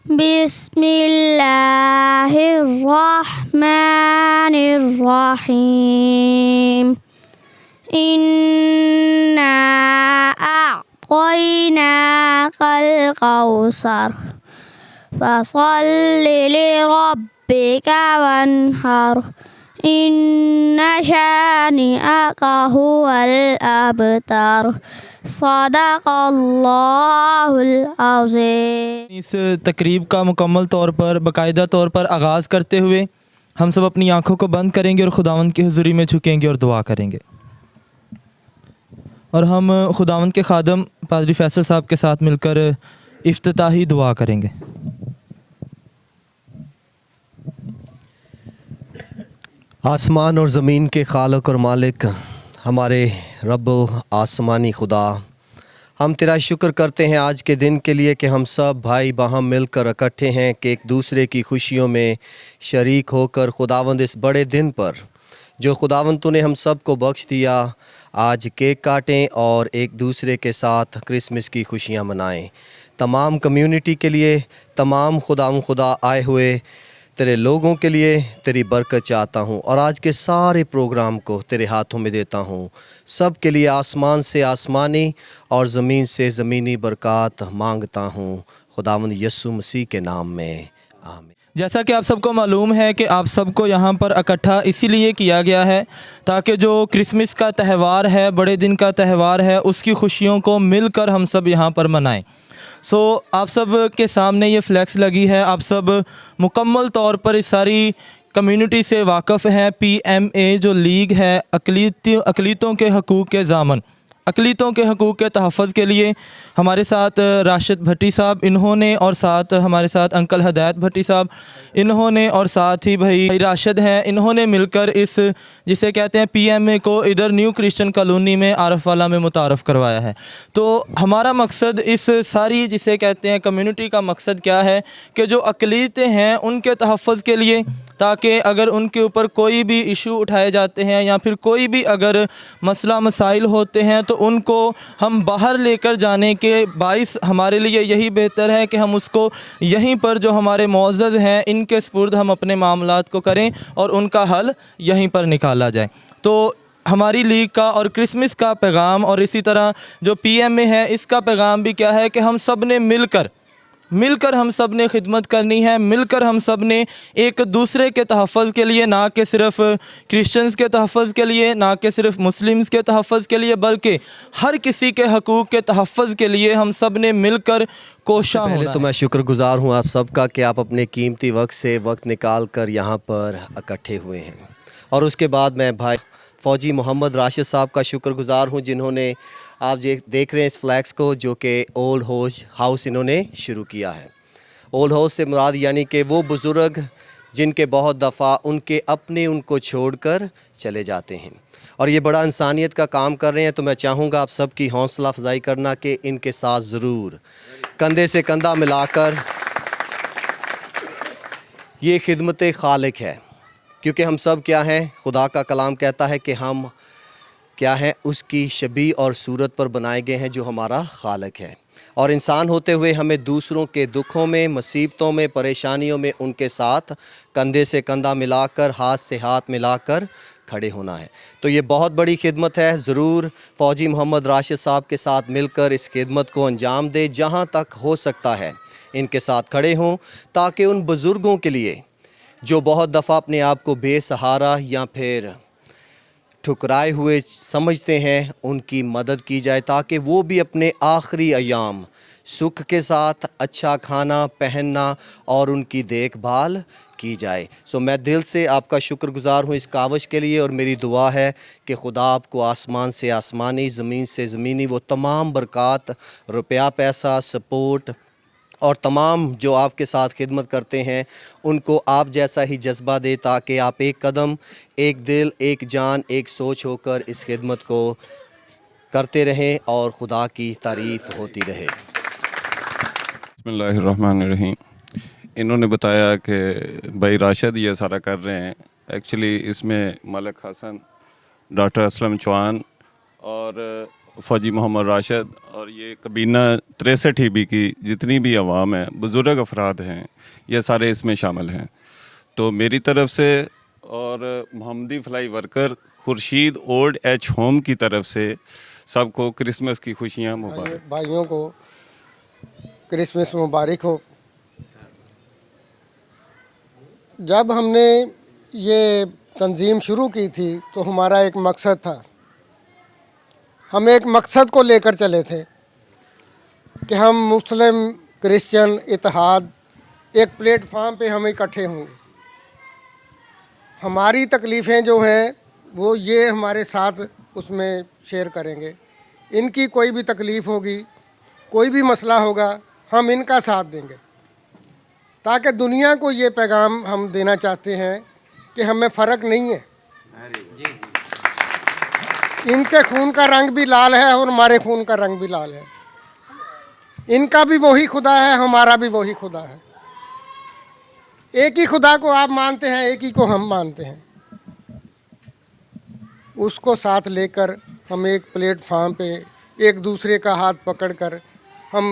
बिस्मिल्लाहिर्रहमानिर्रहीम। इन्ना अअतैनाकल कौसर फसल्लि लिरब्बिका वन्हर इन्ना शानिअका हुवल अबतर। सदक़ल्लाहुल अज़ीम। इस तकरीब का मुकम्मल तौर पर बाकायदा तौर पर आगाज़ करते हुए हम सब अपनी आँखों को बंद करेंगे और खुदावंद की हुज़ूरी में झुकेंगे और दुआ करेंगे। और हम खुदावंद के खादम पादरी फैसल साहब के साथ मिलकर इफ्तिताही दुआ करेंगे। आसमान और ज़मीन के खालिक और मालिक हमारे रब्बुल आसमानी खुदा, हम तेरा शुक्र करते हैं आज के दिन के लिए कि हम सब भाई बहन मिलकर इकट्ठे हैं कि एक दूसरे की खुशियों में शरीक होकर खुदावंद इस बड़े दिन पर जो खुदावंद तूने हम सब को बख्श दिया, आज केक काटें और एक दूसरे के साथ क्रिसमस की खुशियां मनाएं। तमाम कम्युनिटी के लिए, तमाम खुदा आए हुए तेरे लोगों के लिए तेरी बरकत चाहता हूँ और आज के सारे प्रोग्राम को तेरे हाथों में देता हूँ। सब के लिए आसमान से आसमानी और ज़मीन से ज़मीनी बरकत मांगता हूँ खुदावंद यीशु मसीह के नाम में, आमीन। जैसा कि आप सबको मालूम है कि आप सबको यहाँ पर इकट्ठा इसीलिए किया गया है ताकि जो क्रिसमस का त्यौहार है, बड़े दिन का त्यौहार है, उसकी खुशियों को मिलकर हम सब यहाँ पर मनाएं। आप सब के सामने ये फ्लैक्स लगी है। आप सब मुकम्मल तौर पर इस सारी कम्युनिटी से वाक़फ़ हैं। PMA जो लीग है अक़लीतों के हकूक़ के ज़ामन, अक़लीतों के हकूक़ के तहफ़्फ़ुज़ के लिए हमारे साथ राशिद भट्टी साहब इन्होंने, और साथ हमारे साथ अंकल हदायत भट्टी साहब इन्होंने, और साथ ही भाई राशिद हैं, इन्होंने मिलकर इस जिसे कहते हैं PMA को इधर न्यू क्रिश्चियन कॉलोनी में आरफ वाला में मुतारफ़ करवाया है। तो हमारा मकसद इस सारी जिसे कहते हैं कम्युनिटी का मकसद क्या है कि जो अक़लीतें हैं उनके तहफ़्फ़ुज़ के लिए, ताकि अगर उनके ऊपर कोई भी इशू उठाए जाते हैं या फिर कोई भी अगर मसला मसाइल होते हैं तो उनको हम बाहर लेकर जाने के बाइस हमारे लिए यही बेहतर है कि हम उसको यहीं पर जो हमारे मुअज़्ज़ज़ हैं इनके सुपुर्द हम अपने मामलात को करें और उनका हल यहीं पर निकाला जाए। तो हमारी लीग का और क्रिसमस का पैगाम और इसी तरह जो PMA है इसका पैगाम भी क्या है कि हम सब ने मिलकर हम सब ने खिदमत करनी है, मिलकर हम सब ने एक दूसरे के तहफ़्फ़ुज़ के लिए, ना कि सिर्फ़ क्रिश्चियंस के तहफ़्फ़ुज़ के लिए, ना कि सिर्फ़ मुस्लिम्स के तहफ़्फ़ुज़ के लिए, बल्कि हर किसी के हकूक़ के तहफ़्फ़ुज़ के लिए हम सब ने मिलकर कोशा होना है। पहले तो मैं शुक्रगुज़ार हूँ आप सबका कि आप अपने कीमती वक्त से वक्त निकाल कर यहाँ पर इकट्ठे हुए हैं। और उसके बाद मैं भाई फ़ौजी मोहम्मद राशिद साहब का शुक्रगुज़ार हूँ जिन्होंने, आप देख रहे हैं इस फ्लैक्स को, जो कि ओल्ड हाउस इन्होंने शुरू किया है। ओल्ड हाउस से मुराद यानी कि वो बुज़ुर्ग जिनके बहुत दफ़ा उनके अपने उनको छोड़कर चले जाते हैं और ये बड़ा इंसानियत का काम कर रहे हैं। तो मैं चाहूँगा आप सब की हौसला अफजाई करना कि इनके साथ ज़रूर कंधे से कंधा मिलाकर ये खिदमत खालिक है, क्योंकि हम सब क्या हैं, खुदा का कलाम कहता है कि हम क्या हैं, उसकी शबीह और सूरत पर बनाए गए हैं जो हमारा खालिक है। और इंसान होते हुए हमें दूसरों के दुखों में, मुसीबतों में, परेशानियों में उनके साथ कंधे से कंधा मिलाकर, हाथ से हाथ मिलाकर खड़े होना है। तो ये बहुत बड़ी खिदमत है। ज़रूर फ़ौजी मोहम्मद राशिद साहब के साथ मिलकर इस खिदमत को अंजाम दे, जहाँ तक हो सकता है इनके साथ खड़े हों, ताकि उन बुज़ुर्गों के लिए जो बहुत दफ़ा अपने आप को बेसहारा या फिर ठुकराए हुए समझते हैं, उनकी मदद की जाए, ताकि वो भी अपने आखिरी अयाम सुख के साथ अच्छा खाना पहनना और उनकी देखभाल की जाए। मैं दिल से आपका शुक्रगुज़ार हूँ इस काविश के लिए, और मेरी दुआ है कि खुदा आपको आसमान से आसमानी, ज़मीन से ज़मीनी वो तमाम बरक़ात, रुपया पैसा, सपोर्ट और तमाम जो आपके साथ खिदमत करते हैं उनको आप जैसा ही जज्बा दे, ताकि आप एक कदम, एक दिल, एक जान, एक सोच होकर इस खिदमत को करते रहें और खुदा की तारीफ़ होती रहे। बिस्मिल्लाहिर्रहमानिर्रहीम। इन्होंने बताया कि भाई राशिद ये सारा कर रहे हैं। एक्चुअली इसमें मलिक हसन, डॉक्टर असलम चौहान और फ़ौजी मोहम्मद राशिद और ये कबीना 63 ईबी की जितनी भी आवाम है, बुज़ुर्ग अफराद हैं, ये सारे इसमें शामिल हैं। तो मेरी तरफ से और Mohammadi fly worker Khurshid old age home की तरफ से सबको क्रिसमस की खुशियाँ मुबारक। भाइयों को क्रिसमस मुबारक हो। जब हमने ये तंजीम शुरू की थी तो हमारा एक मकसद था, हम एक मकसद को लेकर चले थे कि हम मुस्लिम क्रिश्चियन इत्तेहाद एक प्लेटफार्म पे हम इकट्ठे होंगे। हमारी तकलीफ़ें जो हैं वो ये हमारे साथ उसमें शेयर करेंगे। इनकी कोई भी तकलीफ़ होगी, कोई भी मसला होगा, हम इनका साथ देंगे, ताकि दुनिया को ये पैगाम हम देना चाहते हैं कि हमें फ़र्क नहीं है। इनके खून का रंग भी लाल है और हमारे खून का रंग भी लाल है। इनका भी वही खुदा है, हमारा भी वही खुदा है। एक ही खुदा को आप मानते हैं, एक ही को हम मानते हैं। उसको साथ लेकर हम एक प्लेटफार्म पे एक दूसरे का हाथ पकड़कर हम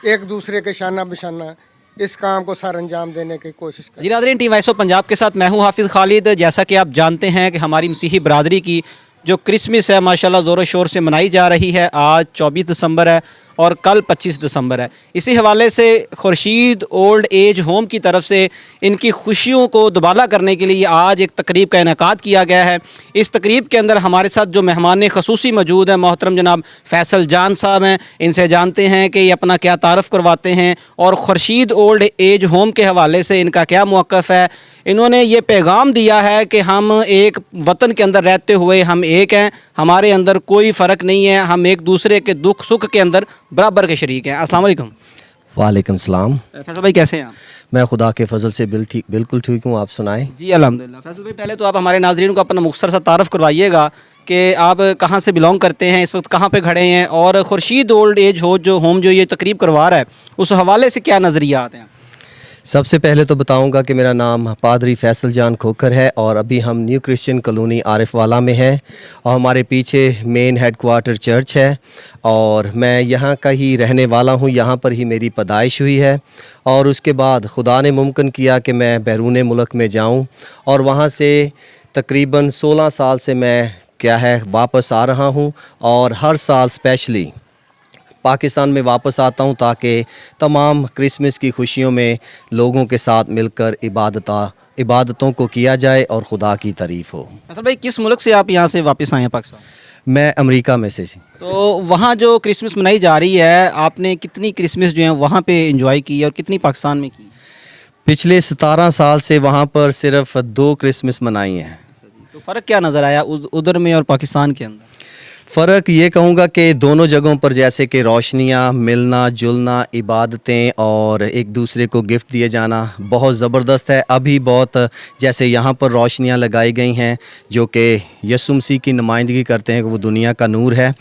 एक दूसरे के शाना बिशाना इस काम को सर अंजाम देने की कोशिश करें। जी नाज़रीन, टीम वॉइस ऑफ पंजाब के साथ मैं हूं हाफिज़ खालिद। जैसा कि आप जानते हैं कि हमारी मसीही बरादरी की जो क्रिसमस है माशाल्लाह ज़ोर शोर से मनाई जा रही है। आज 24 दिसंबर है और कल 25 दिसंबर है। इसी हवाले से खुर्शीद ओल्ड एज होम की तरफ से इनकी खुशियों को दुबाला करने के लिए आज एक तकरीब का इनेकाद किया गया है। इस तकरीब के अंदर हमारे साथ जो मेहमान खसूसी मौजूद हैं, मोहतरम जनाब फैसल जान साहब हैं। इनसे जानते हैं कि ये अपना क्या तारफ़ करवाते हैं और खुर्शीद ओल्ड एज होम के हवाले से इनका क्या मौक़िफ़ है। इन्होंने ये पैगाम दिया है कि हम एक वतन के अंदर रहते हुए हम एक हैं, हमारे अंदर कोई फ़र्क नहीं है, हम एक दूसरे के दुख सुख के अंदर बराबर के शरीक हैं। अस्सलाम वालेकुम। वालेकुम सलाम। फैसल भाई कैसे हैं आप? मैं खुदा के फजल से बिल्कुल ठीक हूँ। आप सुनाएं। जी अल्हम्दुलिल्लाह। फैसल भाई पहले तो आप हमारे नाज़रीन को अपना मुख्तसर सा तारफ़ करवाइएगा कि आप कहाँ से बिलोंग करते हैं, इस वक्त कहाँ पे खड़े हैं और खुर्शीद ओल्ड एज होम जो ये तकरीब करवा रहा है उस हवाले से क्या नज़रियात हैं? सबसे पहले तो बताऊंगा कि मेरा नाम पादरी फैसल जान खोखर है और अभी हम न्यू क्रिश्चियन कॉलोनी आरिफ वाला में है और हमारे पीछे मेन हेडक्वार्टर चर्च है और मैं यहाँ का ही रहने वाला हूँ। यहाँ पर ही मेरी पैदाइश हुई है और उसके बाद खुदा ने मुमकिन किया कि मैं बैरून मुल्क में जाऊँ और वहाँ से तकरीबन 16 साल से मैं वापस आ रहा हूँ और हर साल स्पेशली पाकिस्तान में वापस आता हूँ ताकि तमाम क्रिसमस की खुशियों में लोगों के साथ मिलकर इबादतों को किया जाए और खुदा की तारीफ़ हो। असल भाई किस मुल्क से आप यहाँ से वापस आए हैं पाकिस्तान? मैं अमेरिका में से। तो वहाँ जो क्रिसमस मनाई जा रही है, आपने कितनी क्रिसमस जो है वहाँ पे एंजॉय की और कितनी पाकिस्तान में की? पिछले 17 साल से वहाँ पर सिर्फ 2 क्रिसमस मनाई हैं। तो फ़र्क क्या नज़र आया उधर में और पाकिस्तान के अंदर? फ़र्क ये कहूँगा कि दोनों जगहों पर जैसे कि रोशनियाँ, मिलना जुलना, इबादतें और एक दूसरे को गिफ्ट दिए जाना बहुत ज़बरदस्त है। अभी बहुत जैसे यहाँ पर रोशनियाँ लगाई गई हैं जो कि यीशु मसीह की नुमाइंदगी करते हैं कि वो दुनिया का नूर है,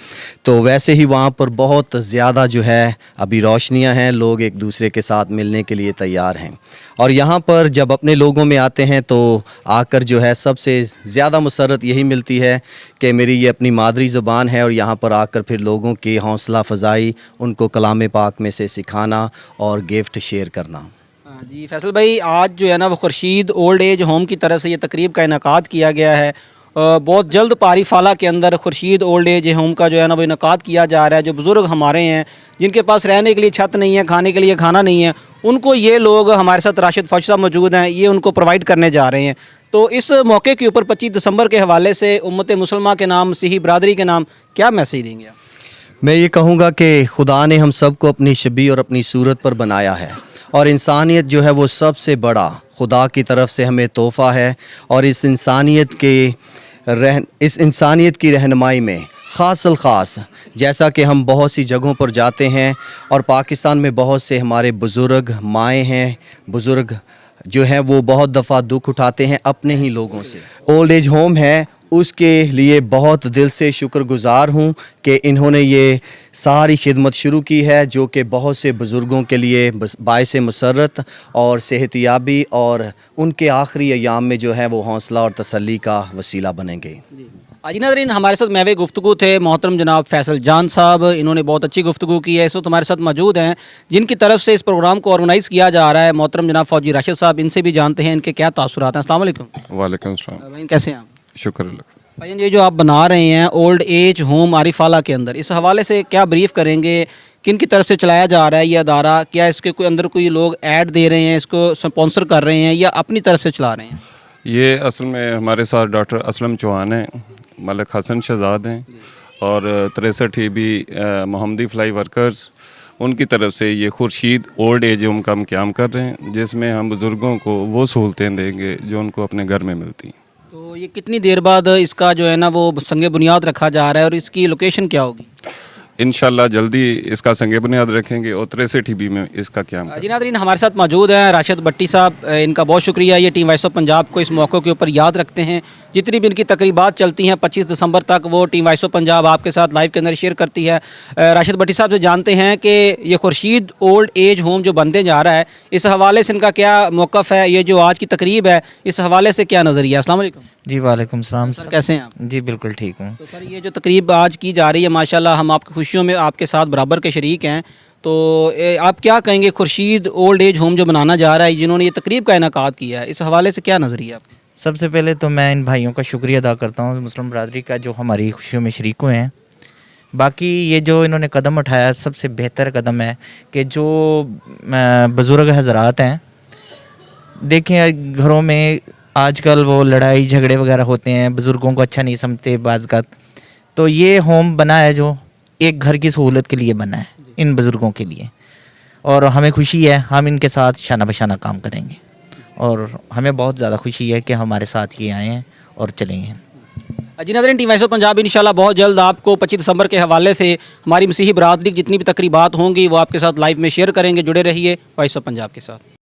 तो वैसे ही वहाँ पर बहुत ज़्यादा जो है अभी रोशनियाँ हैं। लोग एक दूसरे के साथ मिलने के लिए तैयार हैं और यहाँ पर जब अपने लोगों में आते हैं तो आकर जो है सबसे ज़्यादा मसरत यही मिलती है कि मेरी ये अपनी मादरी ज़ुबान है और यहाँ पर आकर फिर लोगों की हौसला फ़ज़ाई, उनको कलाम पाक में से सिखाना और गिफ्ट शेयर करना। जी फैसल भाई, आज जो है ना वो खुर्शीद ओल्ड एज होम की तरफ से ये तकरीब का इनेकाद किया गया है। बहुत जल्द पारी फाला के अंदर खुर्शीद ओल्ड एज होम का जो है ना वो इनेकाद किया जा रहा है। जो बुज़ुर्ग हमारे हैं जिनके पास रहने के लिए छत नहीं है, खाने के लिए खाना नहीं है, उनको ये लोग हमारे साथ राशिद फौज साहब मौजूद हैं, ये उनको प्रोवाइड करने जा रहे हैं। तो इस मौके के ऊपर 25 दिसंबर के हवाले से उम्मत मुसलमा के नाम, मसीही बरादरी के नाम क्या मैसेज देंगे आप? मैं ये कहूँगा कि खुदा ने हम सब को अपनी शबीह और अपनी सूरत पर बनाया है और इंसानियत जो है वो सबसे बड़ा खुदा की तरफ से हमें तोहफ़ा है और इस इंसानियत की रहनुमाई में ख़ास जैसा कि हम बहुत सी जगहों पर जाते हैं और पाकिस्तान में बहुत से हमारे बुज़ुर्ग माएँ हैं, बुज़ुर्ग जो हैं वो बहुत दफ़ा दुख उठाते हैं अपने ही लोगों से। ओल्ड एज होम है, उसके लिए बहुत दिल से शुक्रगुज़ार हूँ कि इन्होंने ये सारी खिदमत शुरू की है जो कि बहुत से बुज़ुर्गों के लिए बाइस मसरत और सेहतियाबी और उनके आखिरी अयाम में जो है वो हौसला और तसल्ली का वसीला बनेंगे। जी नाज़रीन, हमारे साथ महवे गुफ्तगू थे मोहतरम जनाब फैसल जान साहब। इन्होंने बहुत अच्छी गुफ्तगू की है। इस वक्त हमारे साथ मौजूद हैं जिनकी तरफ से इस प्रोग्राम को ऑर्गेनाइज़ किया जा रहा है, मोहतरम जनाब फौजी राशिद साहब। इनसे भी जानते हैं इनके क्या तासुरात हैं। अस्सलाम वालेकुम। वालेकुम सलाम। भाई कैसे हैं आप? शुक्र अल्लाह। भाई ये जो आप बना रहे हैं ओल्ड एज होम आरिफ आला के अंदर, इस हवाले से क्या ब्रीफ करेंगे? किन की तरफ से चलाया जा रहा है ये अदारा? क्या इसके कोई अंदर कोई लोग ऐड दे रहे हैं, इसको स्पॉन्सर कर रहे हैं, या अपनी तरफ से चला रहे हैं? ये असल में हमारे साथ डॉक्टर असलम चौहान हैं, मलिक हसन शहजाद हैं और 63 भी मोहम्मदी फ्लाई वर्कर्स, उनकी तरफ से ये खुर्शीद ओल्ड एज होम का हम क्याम कर रहे हैं, जिसमें हम बुज़ुर्गों को वो सहूलतें देंगे जो उनको अपने घर में मिलती हैं। तो ये कितनी देर बाद इसका जो है ना वो संगे बुनियाद रखा जा रहा है, और इसकी लोकेशन क्या होगी? इंशाल्लाह जल्दी इसका संगे बुनियाद रखेंगे और 63 भी में इसका क्याम जी नाज़रीन, हमारे साथ मौजूद हैं राशिद भट्टी साहब। इनका बहुत शुक्रिया, ये टीम वॉइस ऑफ पंजाब को इस मौके के ऊपर याद रखते हैं। जितनी भी इनकी तकरीबात चलती हैं 25 दिसंबर तक, वो टीम वॉइस ऑफ पंजाब आपके साथ लाइव के अंदर शेयर करती है। राशिद भट्टी साहब से जानते हैं कि ये खुर्शीद ओल्ड एज होम जो बनते जा रहा है, इस हवाले से इनका क्या मौक़िफ़ है? ये जो आज की तकरीब है, इस हवाले से क्या नज़रिया? अस्सलाम वालेकुम। जी वालेकुम सलाम सर, कैसे हैं आप? जी बिल्कुल ठीक हूँ। तो सर, ये जो तकरीब आज की जा रही है, माशाल्लाह हम आपकी खुशियों में आपके साथ बराबर के शरीक हैं। तो आप क्या कहेंगे खुर्शीद ओल्ड एज होम जो बनाना जा रहा है, जिन्होंने ये तकरीब का इनेकाद किया है, इस हवाले से क्या नज़रिया आपका? सबसे पहले तो मैं इन भाइयों का शुक्रिया अदा करता हूँ, मुस्लिम बरादरी का, जो हमारी खुशियों में शरीक हुए हैं। बाकी ये जो इन्होंने कदम उठाया, सबसे बेहतर कदम है कि जो बुज़ुर्ग हज़रात हैं, देखें घरों में आजकल वो लड़ाई झगड़े वगैरह होते हैं, बुज़ुर्गों को अच्छा नहीं समझते बाज़। तो ये होम बना है जो एक घर की सहूलत के लिए बना है, इन बुज़ुर्गों के लिए, और हमें खुशी है, हम इनके साथ शाना बशाना काम करेंगे, और हमें बहुत ज़्यादा खुशी है कि हमारे साथ ये आए हैं और चले हैं। जी नाज़रीन, टीम वॉइस ऑफ पंजाब इंशाल्लाह बहुत जल्द आपको 25 दिसंबर के हवाले से हमारी मसीही बरादरी की जितनी भी तकरीबात होंगी वो आपके साथ लाइव में शेयर करेंगे। जुड़े रहिए वॉइस ऑफ पंजाब के साथ।